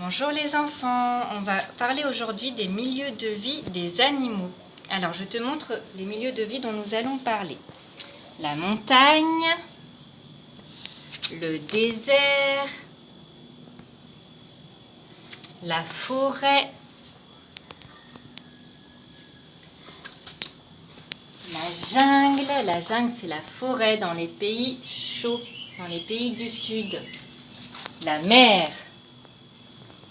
Bonjour les enfants, on va parler aujourd'hui des milieux de vie des animaux. Alors je te montre les milieux de vie dont nous allons parler. La montagne, le désert, la forêt, la jungle. La jungle c'est la forêt dans les pays chauds, dans les pays du sud. La mer,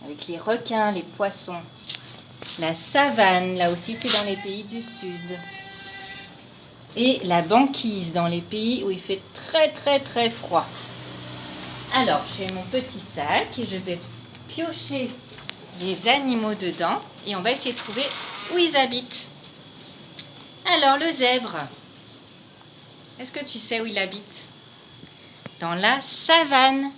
avec les requins, les poissons. La savane, là aussi c'est dans les pays du sud. Et la banquise dans les pays où il fait très froid. Alors j'ai mon petit sac et je vais piocher les animaux dedans et on va essayer de trouver où ils habitent. Alors le zèbre, est-ce que tu sais où il habite? Dans la savane.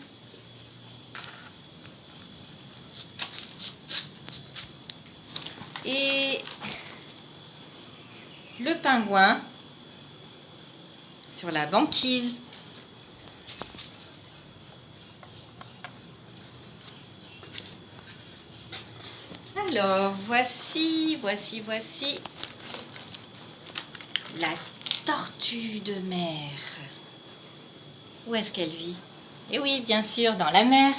Et le pingouin sur la banquise. Alors voici la tortue de mer. Où est-ce qu'elle vit? Eh oui, bien sûr, dans la mer.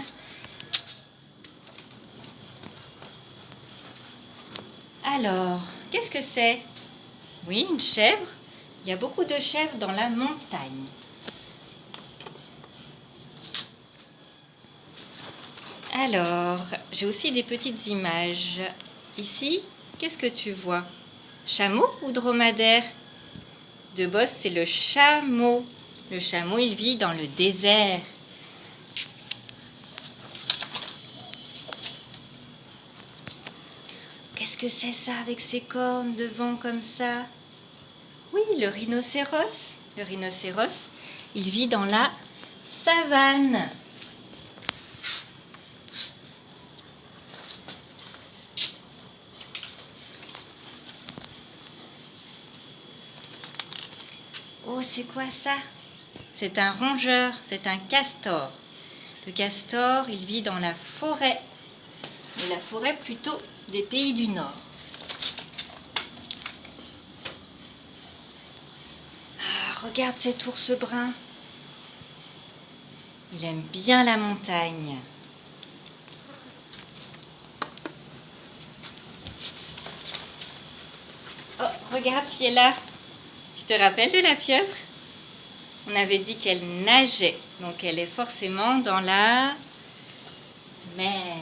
Alors, qu'est-ce que c'est? Oui, une chèvre. Il y a beaucoup de chèvres dans la montagne. Alors, j'ai aussi des petites images. Ici, qu'est-ce que tu vois? Chameau ou dromadaire? De Boss, c'est le chameau. Le chameau, il vit dans le désert. Qu'est-ce que c'est ça avec ses cornes devant comme ça? Oui, le rhinocéros. Le rhinocéros, il vit dans la savane. Oh, c'est quoi ça? C'est un rongeur, c'est un castor. Le castor, il vit dans la forêt. Et la forêt plutôt des pays du Nord. Ah, regarde cet ours brun. Il aime bien la montagne. Oh, regarde Fiella. Tu te rappelles de la pieuvre? On avait dit qu'elle nageait, donc elle est forcément dans la mer.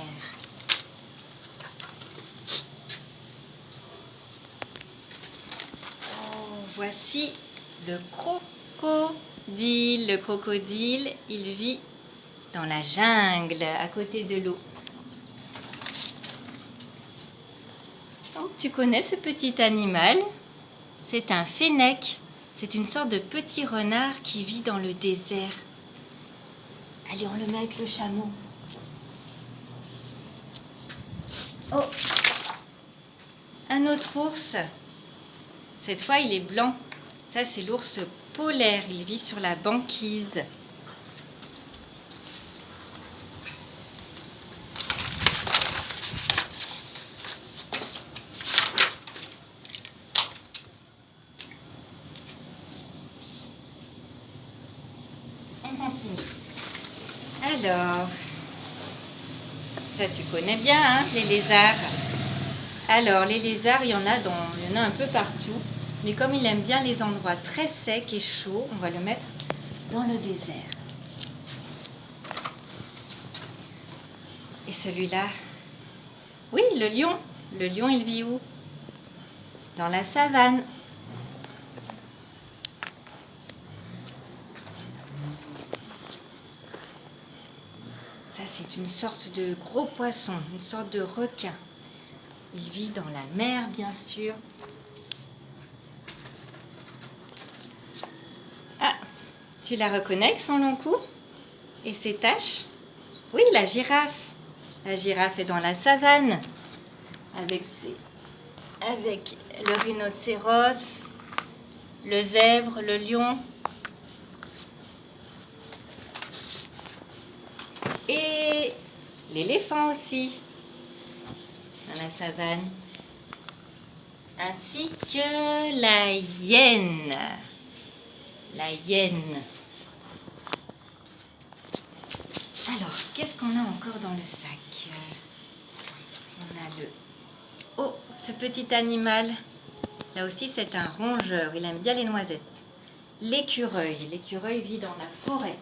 Oh, voici le crocodile. Le crocodile, il vit dans la jungle, à côté de l'eau. Oh, tu connais ce petit animal? C'est un fennec. C'est une sorte de petit renard qui vit dans le désert. Allez, on le met avec le chameau. Oh, un autre ours. Cette fois, il est blanc. Ça, c'est l'ours polaire. Il vit sur la banquise. On continue. Alors, ça tu connais bien, hein, les lézards. Alors, les lézards, il y en a un peu partout. Mais comme il aime bien les endroits très secs et chauds, on va le mettre dans le désert. Et celui-là, oui, le lion. Le lion, il vit où? Dans la savane. Ça, c'est une sorte de gros poisson, une sorte de requin. Il vit dans la mer, bien sûr. Ah, tu la reconnais avec son long cou et ses taches? Oui, la girafe. La girafe est dans la savane avec le rhinocéros, le zèbre, le lion. Et l'éléphant aussi, dans la savane, ainsi que la hyène. La hyène. Alors, qu'est-ce qu'on a encore dans le sac? On a Oh, ce petit animal. Là aussi, c'est un rongeur. Il aime bien les noisettes. L'écureuil. L'écureuil vit dans la forêt.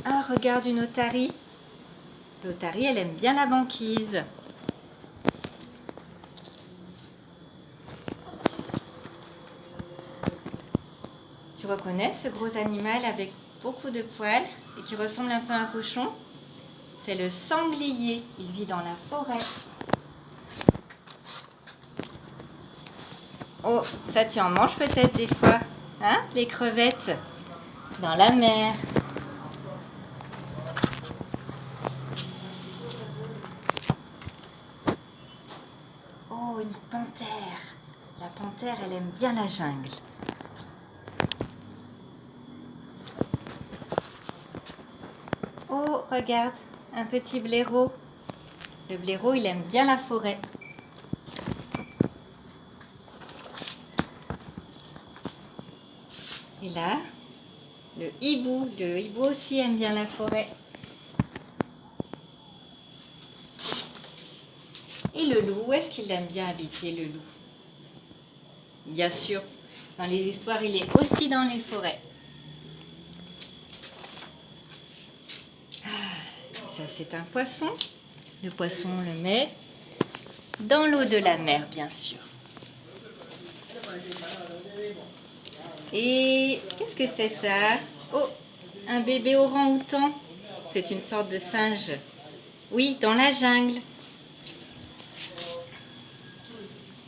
Ah, regarde une otarie. L'otarie, elle aime bien la banquise. Tu reconnais ce gros animal avec beaucoup de poils et qui ressemble un peu à un cochon? C'est le sanglier. Il vit dans la forêt. Oh, ça tu en manges peut-être des fois, hein? Les crevettes dans la mer. Oh, une panthère. La panthère, elle aime bien la jungle. Oh, regarde, un petit blaireau. Le blaireau, il aime bien la forêt. Et là, le hibou. Le hibou aussi aime bien la forêt. Et le loup, où est-ce qu'il aime bien habiter, le loup? Bien sûr, dans les histoires, il est aussi dans les forêts. Ça, c'est un poisson. Le poisson, on le met dans l'eau de la mer, bien sûr. Et qu'est-ce que c'est ça? Oh, un bébé orang-outan. C'est une sorte de singe. Oui, dans la jungle.